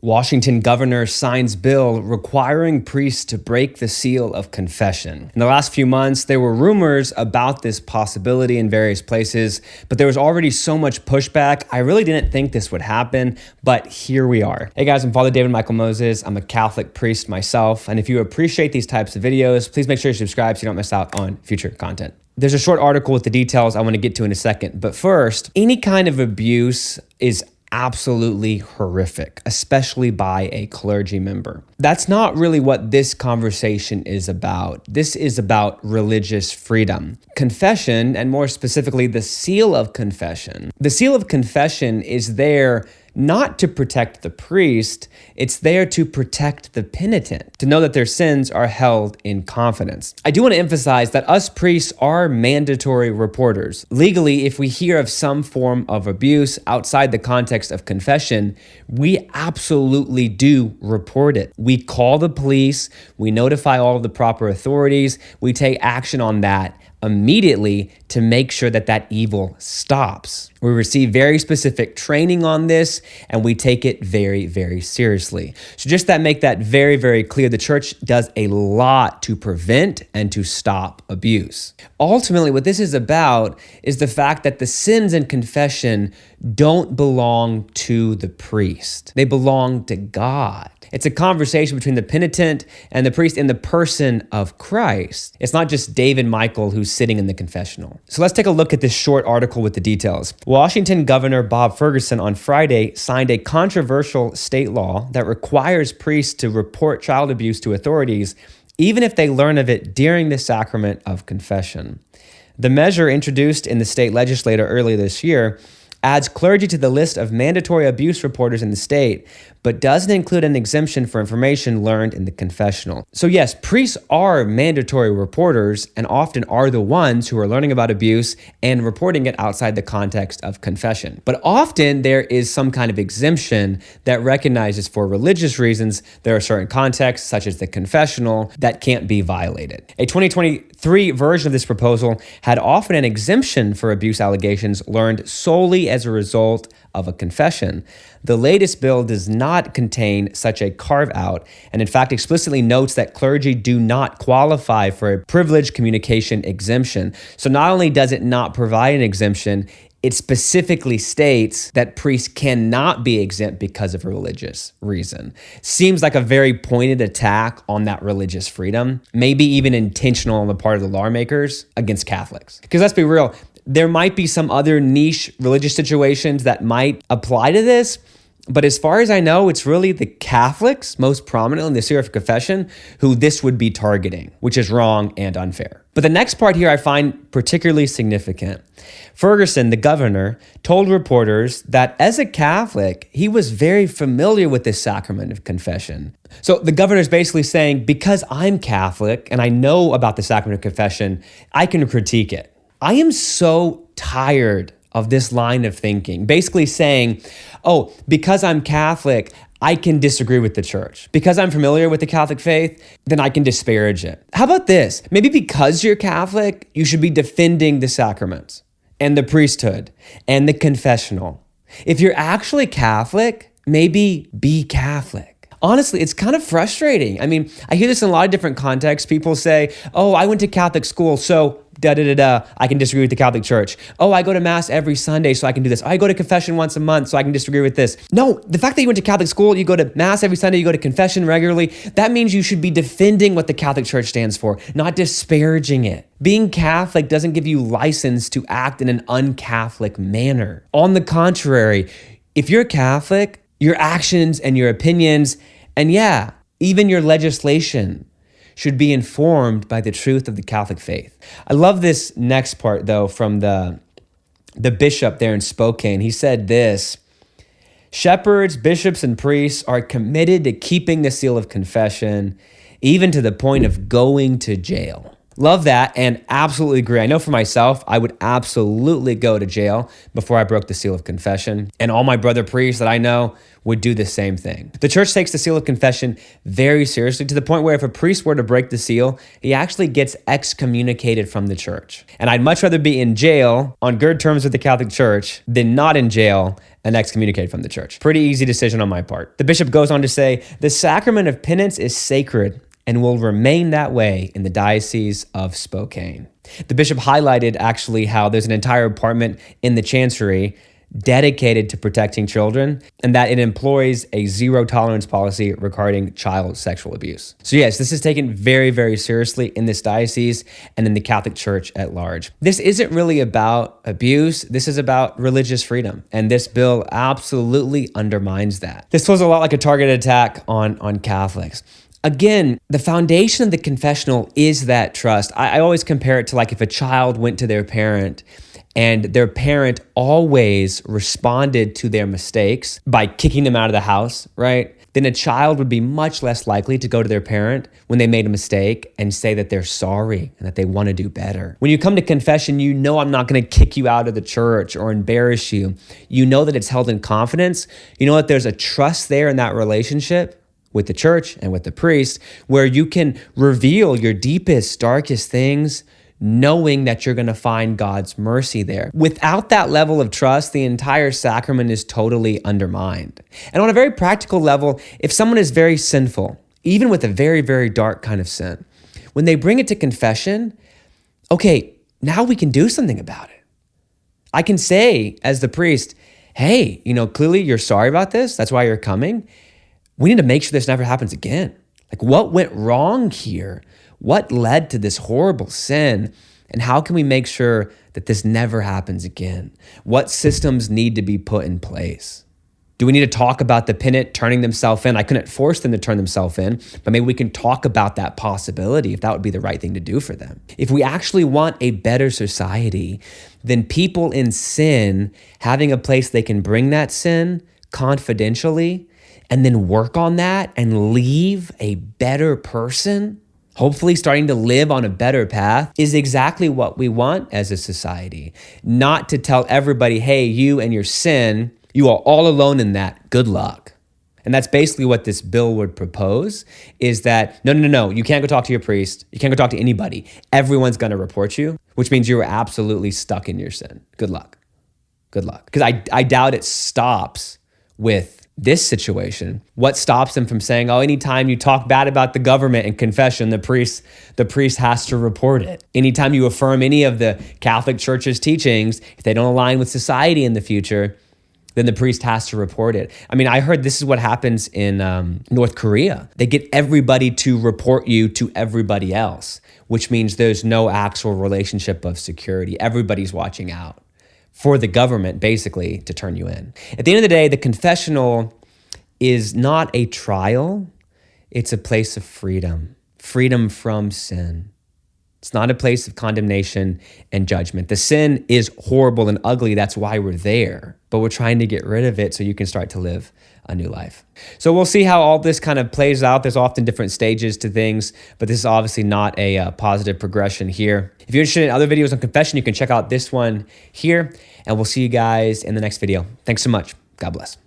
Washington governor signs bill requiring priests to break the seal of confession. In the last few months, there were rumors about this possibility in various places, but there was already so much pushback. I really didn't think this would happen, but here we are. Hey guys, I'm Father David Michael Moses. I'm a Catholic priest myself, and if you appreciate these types of videos, please make sure you subscribe so you don't miss out on future content. There's a short article with the details I want to get to in a second, but first, any kind of abuse is absolutely horrific, especially by a clergy member. That's not really what this conversation is about. This is about religious freedom. Confession, and more specifically, the seal of confession. The seal of confession is there not to protect the priest, it's there to protect the penitent, to know that their sins are held in confidence. I do want to emphasize that us priests are mandatory reporters. Legally, if we hear of some form of abuse outside the context of confession, we absolutely do report it. We call the police, we notify all of the proper authorities, we take action on that immediately to make sure that that evil stops. We receive very specific training on this, and we take it very, very seriously. So just that make that very, very clear, the church does a lot to prevent and to stop abuse. Ultimately, what this is about is the fact that the sins in confession don't belong to the priest. They belong to God. It's a conversation between the penitent and the priest in the person of Christ. It's not just David Michael who's sitting in the confessional. So let's take a look at this short article with the details. Washington Governor Bob Ferguson on Friday signed a controversial state law that requires priests to report child abuse to authorities, even if they learn of it during the sacrament of confession. The measure, introduced in the state legislature earlier this year, adds clergy to the list of mandatory abuse reporters in the state, but doesn't include an exemption for information learned in the confessional. So yes, priests are mandatory reporters and often are the ones who are learning about abuse and reporting it outside the context of confession. But often there is some kind of exemption that recognizes for religious reasons there are certain contexts, such as the confessional, that can't be violated. A 2023 version of this proposal had often an exemption for abuse allegations learned solely as a result of a confession. The latest bill does not contain such a carve-out, and in fact explicitly notes that clergy do not qualify for a privileged communication exemption. So not only does it not provide an exemption, it specifically states that priests cannot be exempt because of a religious reason. Seems like a very pointed attack on that religious freedom, maybe even intentional on the part of the lawmakers against Catholics. Because let's be real, there might be some other niche religious situations that might apply to this, but as far as I know, it's really the Catholics, most prominently in the Seal of Confession, who this would be targeting, which is wrong and unfair. But the next part here I find particularly significant. Ferguson, the governor, told reporters that as a Catholic, he was very familiar with this sacrament of confession. So the governor's basically saying, because I'm Catholic and I know about the sacrament of confession, I can critique it. I am so tired of this line of thinking, basically saying, oh, because I'm Catholic, I can disagree with the church. Because I'm familiar with the Catholic faith, then I can disparage it. How about this? Maybe because you're Catholic, you should be defending the sacraments and the priesthood and the confessional. If you're actually Catholic, maybe be Catholic. Honestly, it's kind of frustrating. I mean, I hear this in a lot of different contexts. People say, oh, I went to Catholic school, so I can disagree with the Catholic Church. Oh, I go to Mass every Sunday, so I can do this. I go to confession once a month, so I can disagree with this. No, the fact that you went to Catholic school, you go to Mass every Sunday, you go to confession regularly, that means you should be defending what the Catholic Church stands for, not disparaging it. Being Catholic doesn't give you license to act in an un-Catholic manner. On the contrary, if you're Catholic, your actions and your opinions, and yeah, even your legislation should be informed by the truth of the Catholic faith. I love this next part, though, from the bishop there in Spokane. He said this: shepherds, bishops, and priests are committed to keeping the seal of confession, even to the point of going to jail. Love that and absolutely agree. I know for myself, I would absolutely go to jail before I broke the seal of confession. And all my brother priests that I know would do the same thing. The church takes the seal of confession very seriously to the point where if a priest were to break the seal, he actually gets excommunicated from the church. And I'd much rather be in jail on good terms with the Catholic Church than not in jail and excommunicated from the church. Pretty easy decision on my part. The bishop goes on to say, the sacrament of penance is sacred and will remain that way in the Diocese of Spokane. The bishop highlighted actually how there's an entire department in the chancery dedicated to protecting children and that it employs a zero tolerance policy regarding child sexual abuse. So yes, this is taken very, very seriously in this diocese and in the Catholic Church at large. This isn't really about abuse. This is about religious freedom. And this bill absolutely undermines that. This feels a lot like a targeted attack on Catholics. Again, the foundation of the confessional is that trust. I always compare it to like if a child went to their parent and their parent always responded to their mistakes by kicking them out of the house, right? Then a child would be much less likely to go to their parent when they made a mistake and say that they're sorry and that they want to do better. When you come to confession, you know I'm not going to kick you out of the church or embarrass you. You know that it's held in confidence. You know that there's a trust there in that relationship with the church and with the priest where you can reveal your deepest, darkest things knowing that you're going to find God's mercy there. Without that level of trust, the entire sacrament is totally undermined. And on a very practical level, if someone is very sinful, even with a very, very dark kind of sin, when they bring it to confession, okay, now we can do something about it. I can say as the priest, hey, clearly you're sorry about this. That's why you're coming. We need to make sure this never happens again. Like, what went wrong here? What led to this horrible sin? And how can we make sure that this never happens again? What systems need to be put in place? Do we need to talk about the penitent turning themselves in? I couldn't force them to turn themselves in, but maybe we can talk about that possibility if that would be the right thing to do for them. If we actually want a better society, then people in sin having a place they can bring that sin confidentially and then work on that and leave a better person, hopefully starting to live on a better path, is exactly what we want as a society. Not to tell everybody, hey, you and your sin, you are all alone in that. Good luck. And that's basically what this bill would propose, is that, no, you can't go talk to your priest. You can't go talk to anybody. Everyone's going to report you, which means you're absolutely stuck in your sin. Good luck. Good luck. Because I doubt it stops with this situation. What stops them from saying, oh, anytime you talk bad about the government in confession, the priest has to report it. Anytime you affirm any of the Catholic Church's teachings, if they don't align with society in the future, then the priest has to report it. I mean, I heard this is what happens in North Korea. They get everybody to report you to everybody else, which means there's no actual relationship of security. Everybody's watching out for the government, basically, to turn you in. At the end of the day, the confessional is not a trial. It's a place of freedom from sin. It's not a place of condemnation and judgment. The sin is horrible and ugly. That's why we're there. But we're trying to get rid of it so you can start to live a new life. So we'll see how all this kind of plays out. There's often different stages to things, but this is obviously not a positive progression here. If you're interested in other videos on confession, you can check out this one here, and we'll see you guys in the next video. Thanks so much. God bless.